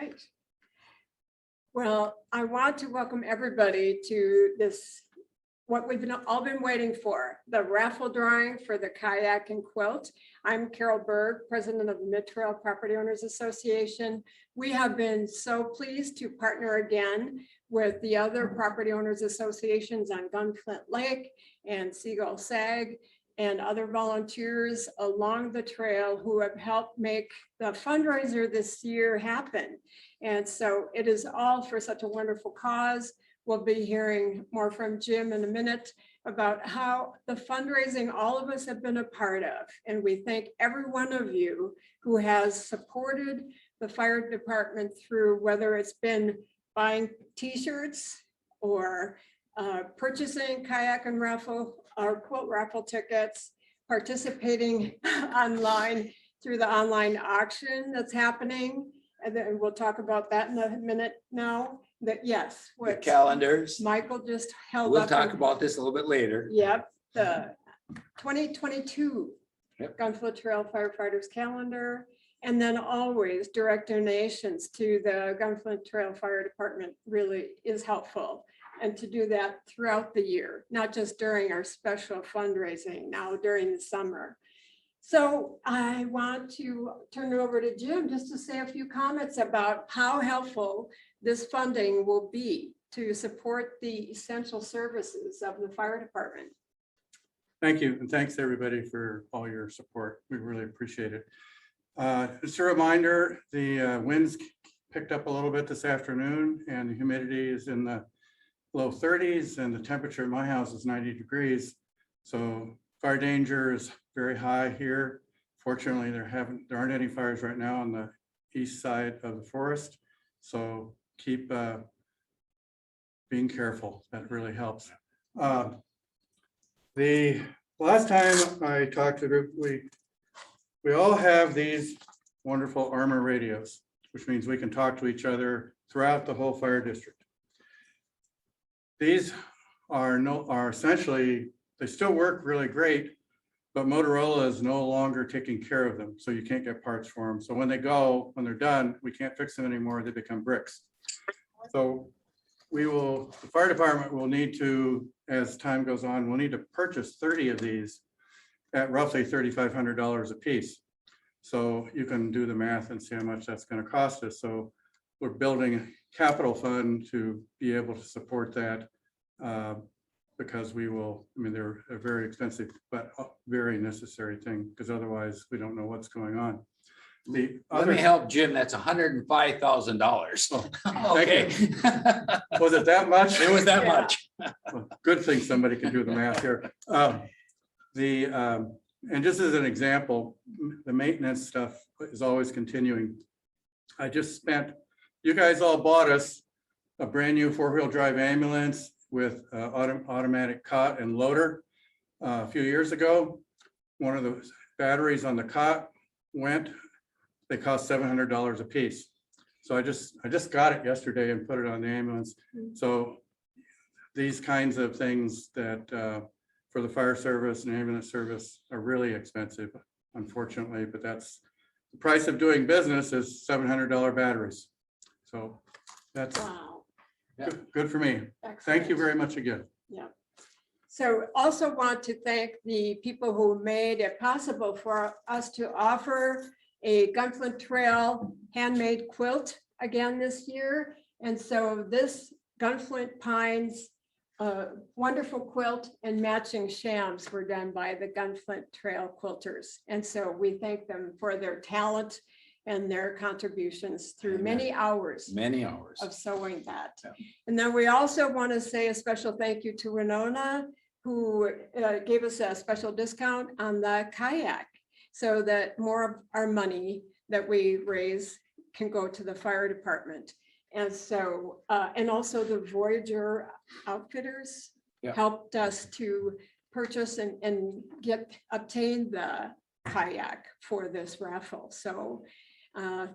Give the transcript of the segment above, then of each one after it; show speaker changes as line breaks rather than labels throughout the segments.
right. Well, I want to welcome everybody to this, what we've all been waiting for, the raffle drawing for the kayak and quilt. I'm Carol Berg, president of the Mid-Trail Property Owners Association. We have been so pleased to partner again with the other property owners associations on Gunflint Lake and Seagull Sag and other volunteers along the trail who have helped make the fundraiser this year happen. And so it is all for such a wonderful cause. We'll be hearing more from Jim in a minute about how the fundraising all of us have been a part of. And we thank every one of you who has supported the fire department through, whether it's been buying t-shirts or purchasing kayak and raffle or quilt raffle tickets, participating online through the online auction that's happening. And then we'll talk about that in a minute now. That yes,
The
what
calendars.
Michael just held
We'll
up.
talk about this a little bit later.
Yep, the 2022
Yep.
Gunflint Trail Firefighters Calendar. And then always direct donations to the Gunflint Trail Fire Department really is helpful. And to do that throughout the year, not just during our special fundraising now during the summer. So I want to turn it over to Jim just to say a few comments about how helpful this funding will be to support the essential services of the fire department.
Thank you, and thanks everybody for all your support. We really appreciate it. Just a reminder, the winds picked up a little bit this afternoon and the humidity is in the low 30s and the temperature in my house is 90 degrees. So fire danger is very high here. Fortunately, there aren't any fires right now on the east side of the forest. So keep being careful. That really helps. The last time I talked to the group, we all have these wonderful armor radios, which means we can talk to each other throughout the whole fire district. These are essentially, they still work really great, but Motorola is no longer taking care of them. So you can't get parts for them. So when they're done, we can't fix them anymore. They become bricks. So the fire department will need to, as time goes on, we'll need to purchase 30 of these at roughly $3,500 a piece. So you can do the math and see how much that's going to cost us. So we're building a capital fund to be able to support that because they're a very expensive, but very necessary thing because otherwise we don't know what's going on.
Let me help Jim. That's $105,000. Okay.
Was it that much?
It was that much.
Well, good thing somebody can do the math here. And just as an example, the maintenance stuff is always continuing. You guys all bought us a brand new 4-wheel drive ambulance with automatic cot and loader a few years ago. One of the batteries on the cot went. They cost $700 a piece. So I just got it yesterday and put it on the ambulance. So these kinds of things that for the fire service and ambulance service are really expensive, unfortunately, but that's the price of doing business is $700 batteries. So that's
Wow.
good for me.
Excellent.
Thank you very much again.
Yeah. So also want to thank the people who made it possible for us to offer a Gunflint Trail handmade quilt again this year. And so this Gunflint Pines wonderful quilt and matching shams were done by the Gunflint Trail quilters. And so we thank them for their talent and their contributions through many hours of sewing that.
Yeah.
And then we also want to say a special thank you to Winona, who gave us a special discount on the kayak so that more of our money that we raise can go to the fire department. And so, and also the Voyager Outfitters helped us to purchase and obtain the kayak for this raffle. So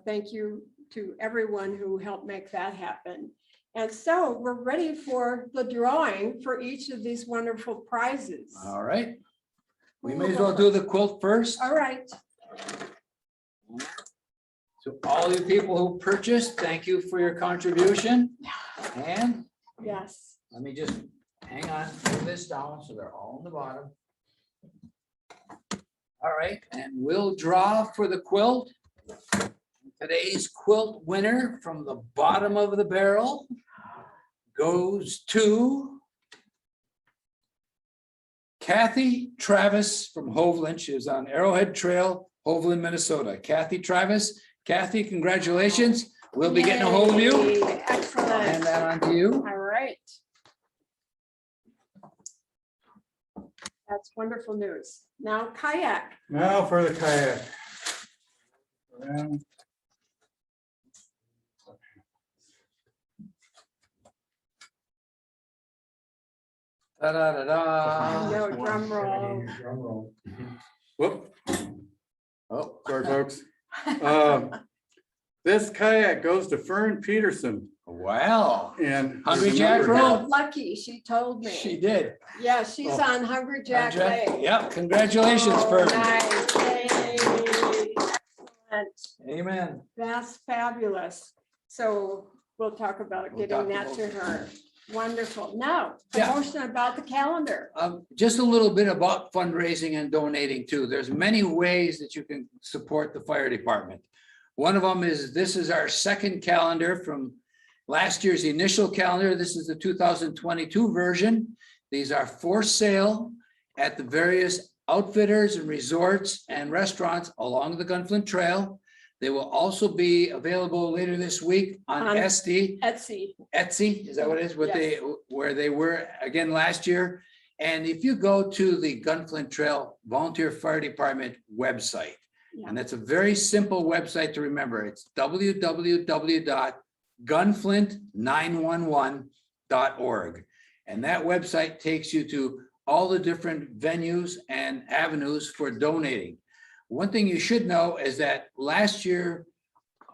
thank you to everyone who helped make that happen. And so we're ready for the drawing for each of these wonderful prizes.
All right. We may as well do the quilt first.
All right.
So all you people who purchased, thank you for your contribution. And
Yes.
let me just hang on, move this down so they're all on the bottom. All right, and we'll draw for the quilt. Today's quilt winner from the bottom of the barrel goes to Kathy Travis from Hoveland. She is on Arrowhead Trail, Hoveland, Minnesota. Kathy Travis. Kathy, congratulations. We'll be getting a hold of you.
Yay, excellent.
I'll hand that on to you.
All right. That's wonderful news. Now kayak.
Now for the kayak. Around.
Da, da, da,
I
da.
know, drum roll.
Whoop,
Oh,
sorry, folks. This kayak goes to Fern Peterson
wow.
and.
Hungry Jack
remember-
Roll.
Felt lucky, she told me.
She did.
Yeah, she's on Hungry Jack Lake.
Yep, congratulations,
Oh,
Fern.
nice. Yay. Excellent.
Amen.
That's fabulous. So we'll talk about
We'll
getting
talk
that to
about
her. Wonderful. Now,
Yeah.
promotion about the calendar.
Just a little bit about fundraising and donating too. There's many ways that you can support the fire department. One of them is, this is our second calendar from last year's initial calendar. This is the 2022 version. These are for sale at the various outfitters and resorts and restaurants along the Gunflint Trail. They will also be available later this week on
On-
SD.
Etsy.
Is that what it is? Where they were again last year. And if you go to the Gunflint Trail Volunteer Fire Department website,
Yeah.
and that's a very simple website to remember. It's www.gunflint911.org. And that website takes you to all the different venues and avenues for donating. One thing you should know is that last year,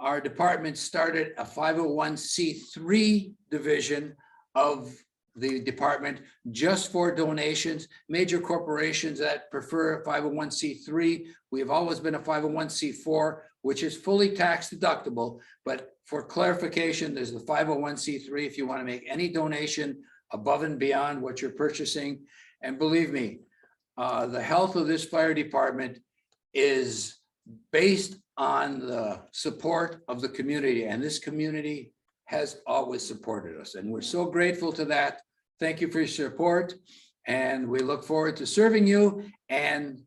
our department started a 501c3 division of the department just for donations. Major corporations that prefer a 501c3, we have always been a 501c4, which is fully tax deductible. But for clarification, there's the 501c3 if you want to make any donation above and beyond what you're purchasing. And believe me, the health of this fire department is based on the support of the community, and this community has always supported us, and we're so grateful to that. Thank you for your support, and we look forward to serving you and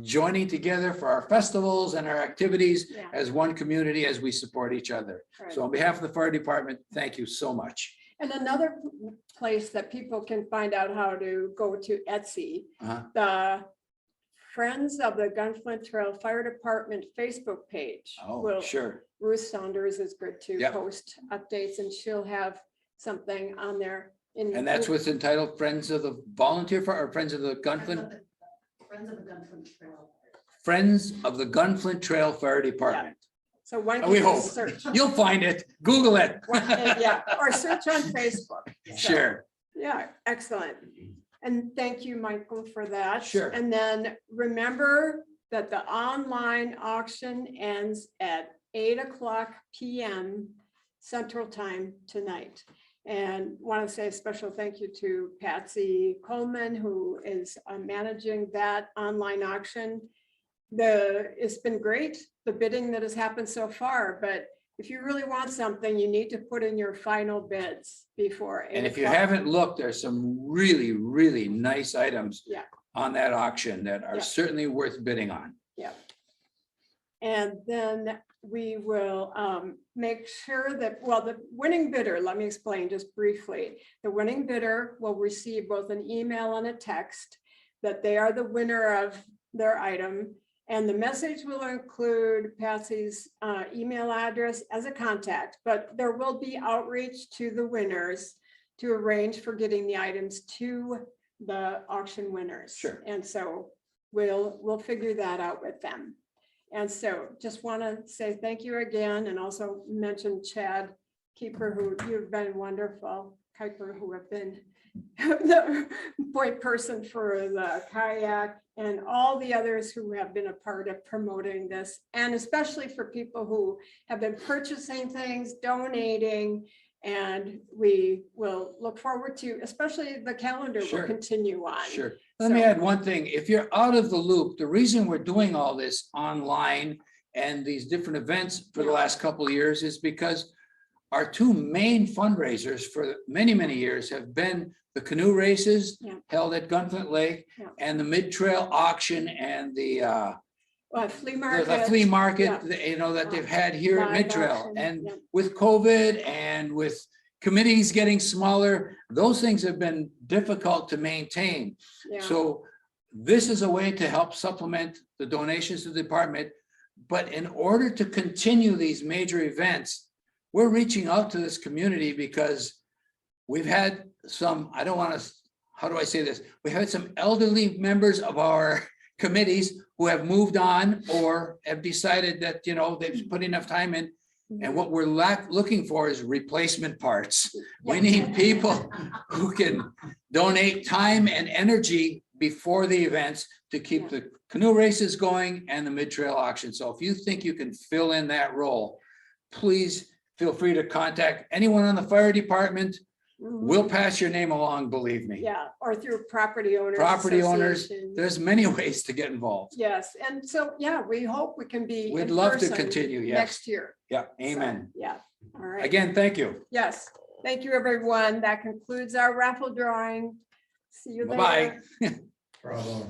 joining together for our festivals and our activities
Yeah.
as one community as we support each other.
Right.
So on behalf of the fire department, thank you so much.
And another place that people can find out how to go to Etsy,
Uh-huh.
the Friends of the Gunflint Trail Fire Department Facebook page.
Oh,
will-
sure.
Ruth Saunders is good to
Yep.
post updates, and she'll have something on there. In
And that's what's entitled Friends of the Volunteer Fire, or Friends of the Gunflint,
Friends of the Gunflint Trail.
Friends of the Gunflint Trail Fire Department.
So one
We
can
hope.
just search.
You'll find it. Google it.
Yeah, or search on Facebook. So,
Sure.
Yeah, excellent. And thank you, Michael, for that.
Sure.
And then remember that the online auction ends at 8:00 PM Central Time tonight. And want to say a special thank you to Patsy Coleman, who is managing that online auction. It's been great, the bidding that has happened so far, but if you really want something, you need to put in your final bids before.
And if you
8:00.
haven't looked, there's some really, really nice items
Yeah.
on that auction that are
Yeah.
certainly worth bidding on.
And then we will make sure that, well, the winning bidder, let me explain just briefly. The winning bidder will receive both an email and a text that they are the winner of their item. And the message will include Patsy's email address as a contact, but there will be outreach to the winners to arrange for getting the items to the auction winners.
Sure.
And so we'll figure that out with them. And so just want to say thank you again, and also mention Chad Keeper, who you've been wonderful, Kuiper, who have been the point person for the kayak, and all the others who have been a part of promoting this, and especially for people who have been purchasing things, donating, and we will look forward to, especially the calendar will
Sure.
continue on.
Sure. Let me
So-
add one thing. If you're out of the loop, the reason we're doing all this online and these different events for the
Yeah.
last couple of years is because our two main fundraisers for many, many years have been the canoe races
Yeah.
held at Gunflint Lake
Yeah.
and the mid-trail auction and the
Flea market.
the flea market,
yeah.
you know, that they've had here at
Live
Mid-Trail.
auction,
And
yeah.
with COVID and with committees getting smaller, those things have been difficult to maintain.
Yeah.
So this is a way to help supplement the donations to the department. But in order to continue these major events, we're reaching out to this community because we've had some, I don't want to, how do I say this? We had some elderly members of our committees who have moved on or have decided that, you know, they've put enough time in. And what we're looking for is replacement parts. We need people who can donate time and energy before the events to keep the canoe races going and the mid-trail auction. So if you think you can fill in that role, please feel free to contact anyone on the fire department. We'll pass your name along, believe me.
Yeah, or through property owners.
Property owners,
Association.
there's many ways to get involved.
Yes, and so, yeah, we hope we can be.
We'd
in
love to
person
continue, yes.
Next year.
Yeah,
So,
amen.
Yeah, all right.
Again, thank you.
Yes, thank you, everyone. That concludes our raffle drawing. See you later.
Bye-bye.
Bravo.